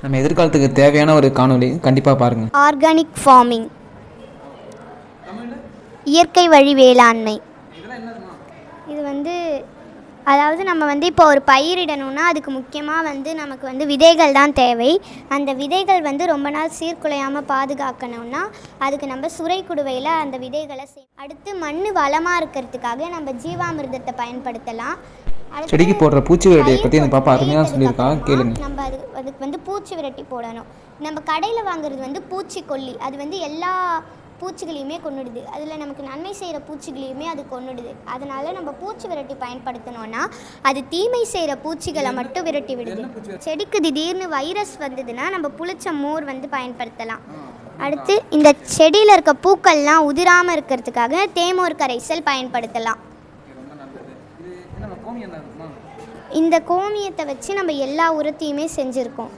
நம்ம எதிர்காலத்துக்கு தேவையான ஒரு காணொளி, கண்டிப்பாக பாருங்கள். ஆர்கானிக் ஃபார்மிங், இயற்கை வழி வேளாண்மை. இது அதாவது நம்ம இப்போ ஒரு பயிரிடணும்னா அதுக்கு முக்கியமாக நமக்கு விதைகள் தான் தேவை. அந்த விதைகள் ரொம்ப நாள் சீர்குலையாமல் பாதுகாக்கணும்னா அதுக்கு நம்ம சுரை குடுவையில் அந்த விதைகளை அடுத்து மண் வளமாக இருக்கிறதுக்காக நம்ம ஜீவாமிர்தத்தை பயன்படுத்தலாம். செடிக்கு போடுற பூச்சி விரட்டியை பற்றி அந்த பாப்பா அருமையாக சொல்லியிருக்காங்க, கேளுங்க. நம்ம அதுக்கு பூச்சி விரட்டி போடணும். நம்ம கடையில் வாங்குறது பூச்சிக்கொல்லி, அது எல்லா பூச்சிகளையுமே கொன்னுடுது. அதில் நமக்கு நன்மை செய்கிற பூச்சிகளையுமே அது கொன்னுடுது. அதனால் நம்ம பூச்சி விரட்டி பயன்படுத்தணும்னா அது தீமை செய்கிற பூச்சிகளை மட்டும் விரட்டி விடுது. செடிக்கு திடீர்னு வைரஸ் வந்ததுன்னா நம்ம புளிச்ச மோர் பயன்படுத்தலாம். அடுத்து இந்த செடியில் இருக்க பூக்கள்லாம் உதிராமல் இருக்கிறதுக்காக தேமோர் கரைசல் பயன்படுத்தலாம். இந்த கோமியத்தை வச்சு நம்ம எல்லா உரத்தையுமே செஞ்சுருக்கோம்.